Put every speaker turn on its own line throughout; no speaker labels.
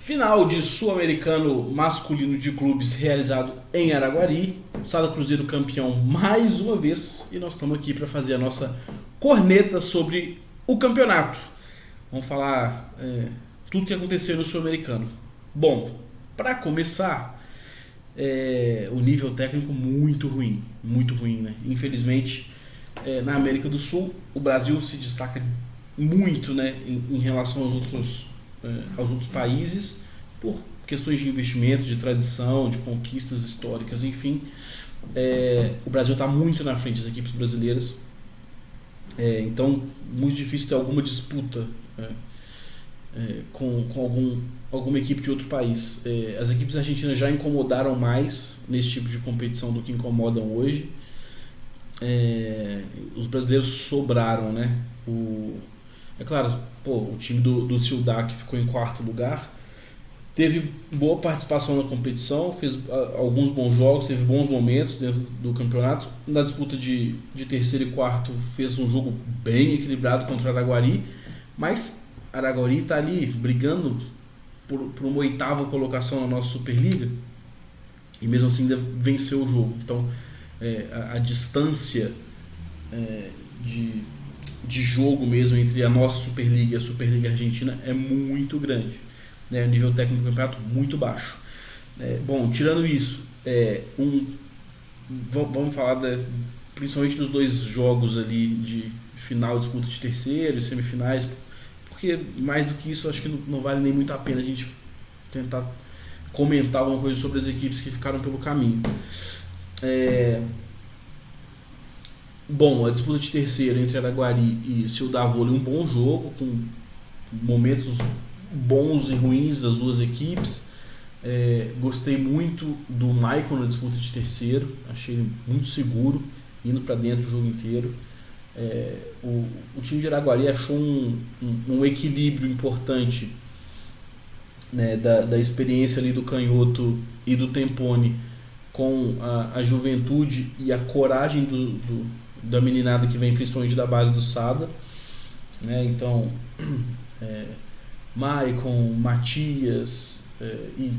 Final de Sul-Americano masculino de clubes realizado em Araguari. Sada Cruzeiro campeão mais uma vez. E nós estamos aqui para fazer a nossa corneta sobre o campeonato. Vamos falar tudo que aconteceu no Sul-Americano. Bom, para começar, o nível técnico muito ruim, né? Infelizmente, na América do Sul, o Brasil se destaca muito, né, em relação aos outros países, por questões de investimento, de tradição, de conquistas históricas, enfim. O Brasil está muito na frente das equipes brasileiras, então muito difícil ter alguma disputa com alguma equipe de outro país. As equipes argentinas já incomodaram mais nesse tipo de competição do que incomodam hoje. Os brasileiros sobraram, né? É claro, o time do Ciudad, que ficou em quarto lugar, teve boa participação na competição, fez alguns bons jogos, teve bons momentos dentro do campeonato. Na disputa de terceiro e quarto, fez um jogo bem equilibrado contra o Araguari, mas Araguari está ali brigando por uma oitava colocação na nossa Superliga e mesmo assim ainda venceu o jogo. Então a distância de jogo mesmo entre a nossa Superliga e a Superliga Argentina é muito grande, né? O nível técnico do campeonato muito baixo. Bom, tirando isso, vamos falar principalmente dos dois jogos ali de final, disputa de terceiro e semifinais, porque mais do que isso acho que não vale nem muito a pena a gente tentar comentar alguma coisa sobre as equipes que ficaram pelo caminho. Bom, a disputa de terceiro entre Araguari e Ciudad Vôlei, um bom jogo, com momentos bons e ruins das duas equipes. Gostei muito do Maicon na disputa de terceiro, achei ele muito seguro, indo para dentro o jogo inteiro. O time de Araguari achou um equilíbrio importante, né, da experiência ali do Canhoto e do Tempone com a juventude e a coragem da meninada que vem principalmente da base do Sada, né? Então Maicon, Matias e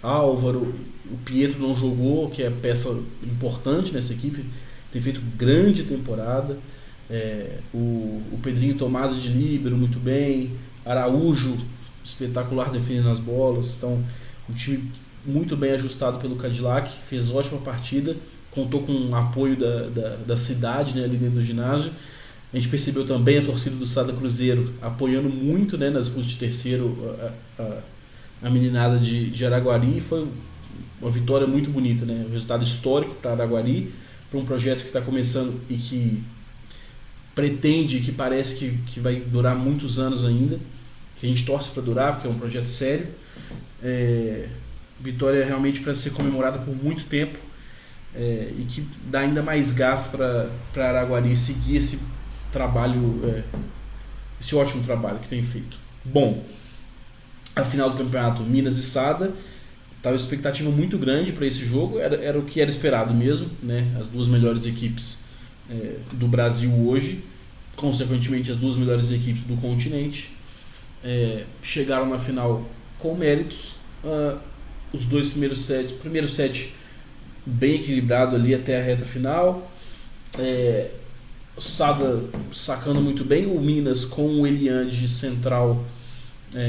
Álvaro. O Pietro não jogou, que é peça importante nessa equipe, tem feito grande temporada. O Pedrinho Tomás de líbero muito bem, Araújo espetacular defendendo as bolas. Então um time muito bem ajustado pelo Cadillac, fez ótima partida, contou com o apoio da cidade, né, ali dentro do ginásio. A gente percebeu também a torcida do Sada Cruzeiro apoiando muito, né, nas disputas de terceiro a meninada de Araguari. Foi uma vitória muito bonita, né, um resultado histórico para Araguari, para um projeto que está começando e que pretende, que parece que vai durar muitos anos ainda, que a gente torce para durar, porque é um projeto sério. Vitória realmente para ser comemorada por muito tempo, e que dá ainda mais gás para Araguari seguir esse trabalho, esse ótimo trabalho que tem feito. Bom, a final do campeonato, Minas e Sada, estava uma expectativa muito grande para esse jogo, era o que era esperado mesmo, né? As duas melhores equipes do Brasil hoje, consequentemente as duas melhores equipes do continente, chegaram na final com méritos. Os dois primeiro set bem equilibrado ali até a reta final. O Sada sacando muito bem, o Minas com o Elian de central,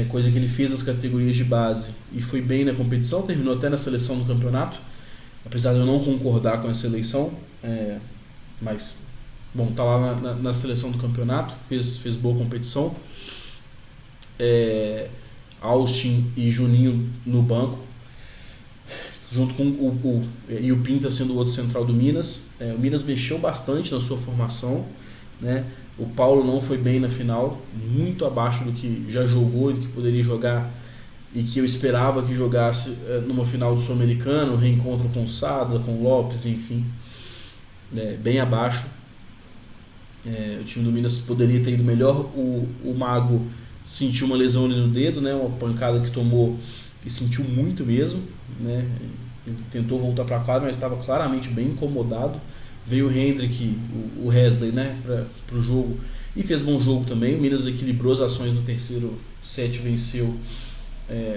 coisa que ele fez nas categorias de base e foi bem na competição, terminou até na seleção do campeonato, apesar de eu não concordar com essa eleição, mas bom, tá lá na seleção do campeonato, fez boa competição. Austin e Juninho no banco, junto com o Pinta sendo o outro central do Minas. O Minas mexeu bastante na sua formação, né? O Paulo não foi bem na final, muito abaixo do que já jogou e do que poderia jogar e que eu esperava que jogasse numa final do Sul-Americano, reencontro com o Sada, com o Lopes, enfim, bem abaixo. O time do Minas poderia ter ido melhor. O Mago sentiu uma lesão ali no dedo, né? Uma pancada que tomou e sentiu muito mesmo, né? Ele tentou voltar para a quadra, mas estava claramente bem incomodado. Veio o Hendrick, o Wesley, né, para o jogo, e fez bom jogo também. O Minas equilibrou as ações no terceiro set, venceu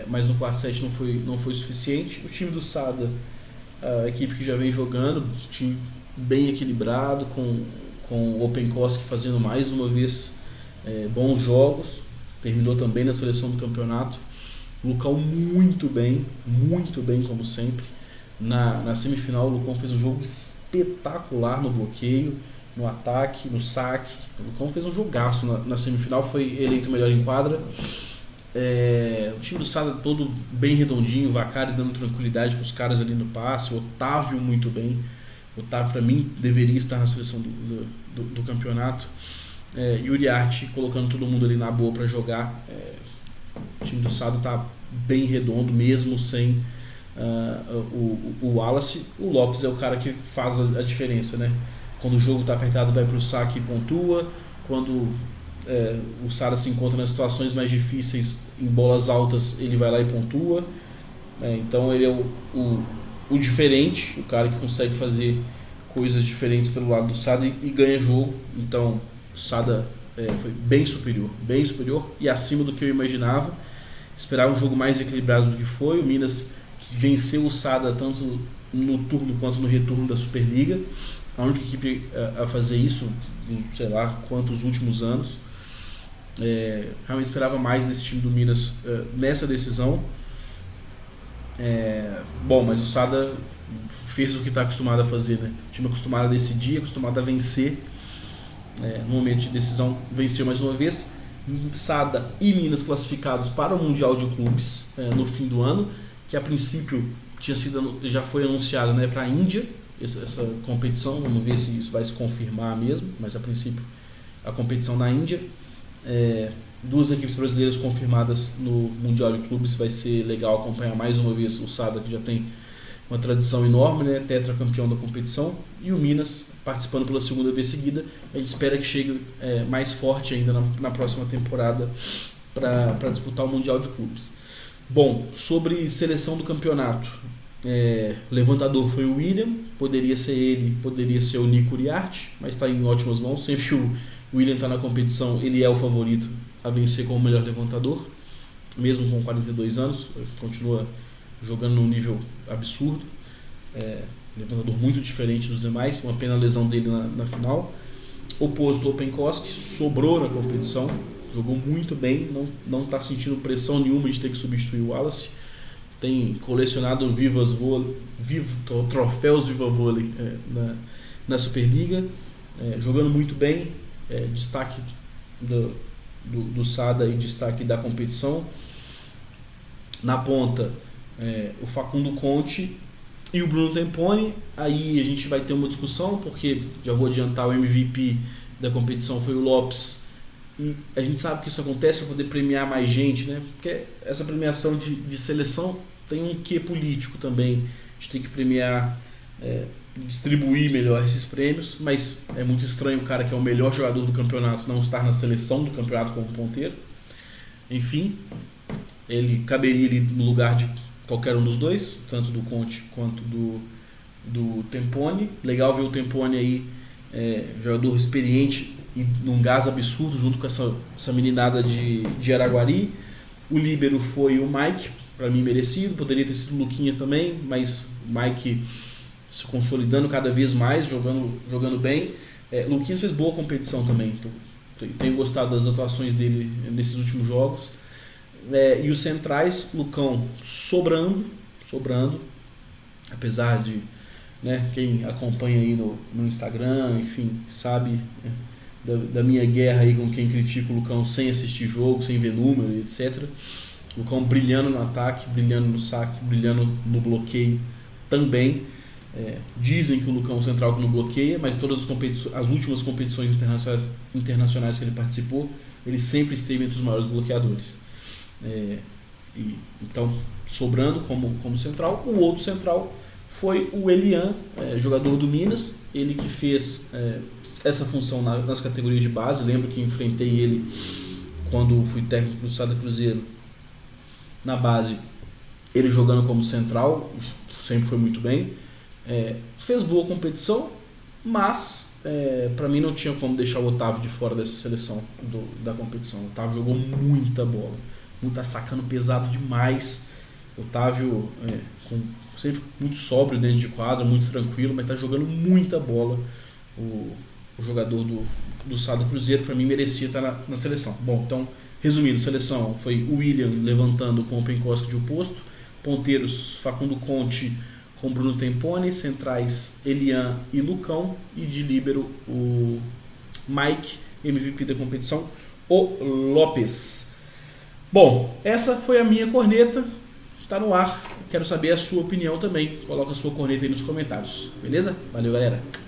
mas no quarto set não foi suficiente. O time do Sada, a equipe que já vem jogando, time bem equilibrado, com o Openkoski fazendo mais uma vez bons jogos, terminou também na seleção do campeonato. O Lucão muito bem como sempre. Na semifinal, o Lucão fez um jogo espetacular no bloqueio, no ataque, no saque. O Lucão fez um jogaço na semifinal, foi eleito melhor em quadra. O time do Sada todo bem redondinho, o Vacari dando tranquilidade para os caras ali no passe, o Otávio muito bem. O Otávio, para mim, deveria estar na seleção do campeonato. E o Uriarte colocando todo mundo ali na boa para jogar. O time do Sada está bem redondo, mesmo sem o Wallace. O Lopes é o cara que faz a diferença, né? Quando o jogo está apertado, vai para o saque e pontua. Quando o Sada se encontra nas situações mais difíceis, em bolas altas, ele vai lá e pontua. Então ele é o diferente, o cara que consegue fazer coisas diferentes pelo lado do Sada e ganha jogo. Então o Sada foi bem superior e acima do que eu imaginava. Esperava um jogo mais equilibrado do que foi. O Minas, que venceu o Sada tanto no turno quanto no retorno da Superliga, a única equipe a fazer isso, sei lá quantos últimos anos. Realmente esperava mais desse time do Minas nessa decisão. Mas o Sada fez o que está acostumado a fazer, né? O time acostumado a decidir, acostumado a vencer. No momento de decisão, venceu mais uma vez. Sada e Minas classificados para o Mundial de Clubes no fim do ano, que a princípio já foi anunciado, né, para a Índia, essa competição. Vamos ver se isso vai se confirmar mesmo, mas a princípio a competição na Índia. Duas equipes brasileiras confirmadas no Mundial de Clubes. Vai ser legal acompanhar mais uma vez o Sada, que já tem uma tradição enorme, né, tetracampeão da competição, e o Minas participando pela segunda vez seguida. A gente espera que chegue mais forte ainda na próxima temporada para disputar o Mundial de Clubes. Bom, sobre seleção do campeonato, levantador foi o William, poderia ser ele, poderia ser o Nico Uriarte, mas está em ótimas mãos. Sempre que o William está na competição, ele é o favorito a vencer como melhor levantador, mesmo com 42 anos, continua jogando num nível absurdo. Levantador muito diferente dos demais. Uma pena a lesão dele na final. Oposto ao Openkoski, sobrou na competição, jogou muito bem, não está sentindo pressão nenhuma de ter que substituir o Wallace. Tem colecionado troféus Viva Vôlei na Superliga, jogando muito bem. Destaque do Sada e destaque da competição. Na ponta, o Facundo Conte e o Bruno Temponi. Aí a gente vai ter uma discussão, porque já vou adiantar, o MVP da competição foi o Lopes, e a gente sabe que isso acontece para poder premiar mais gente, né? Porque essa premiação de seleção tem um quê político também. A gente tem que premiar, distribuir melhor esses prêmios, mas é muito estranho o cara que é o melhor jogador do campeonato não estar na seleção do campeonato como ponteiro. Enfim, ele caberia ali no lugar de qualquer um dos dois, tanto do Conte quanto do Temponi. Legal ver o Temponi aí, jogador experiente e num gás absurdo, junto com essa meninada de Araguari. O líbero foi o Mike, para mim merecido, poderia ter sido o Luquinhas também, mas o Mike se consolidando cada vez mais, jogando bem. Luquinhas fez boa competição também, tenho gostado das atuações dele nesses últimos jogos. E os centrais, Lucão sobrando, apesar de, né, quem acompanha aí no Instagram, enfim, sabe da minha guerra aí com quem critica o Lucão sem assistir jogo, sem ver número, etc. Lucão brilhando no ataque, brilhando no saque, brilhando no bloqueio também. Dizem que o Lucão é um central que não bloqueia, mas todas as últimas competições internacionais que ele participou, ele sempre esteve entre os maiores bloqueadores. Então, sobrando como central. O outro central foi o Elian, jogador do Minas, ele que fez essa função nas categorias de base. Lembro que enfrentei ele quando fui técnico do Sada Cruzeiro na base, ele jogando como central, sempre foi muito bem. Fez boa competição, mas para mim não tinha como deixar o Otávio de fora dessa seleção da competição. O Otávio jogou muita bola, tá sacando pesado demais. Otávio sempre muito sóbrio dentro de quadra, muito tranquilo, mas tá jogando muita bola. O jogador do Sada Cruzeiro, para mim, merecia estar na seleção. Bom, então, resumindo, seleção foi o William levantando com o Penkoski de oposto, ponteiros Facundo Conte com Bruno Tempone, centrais Elian e Lucão, e de líbero o Mike, MVP da competição, o Lopes. Bom, essa foi a minha corneta, tá no ar, quero saber a sua opinião também, coloca a sua corneta aí nos comentários, beleza? Valeu, galera!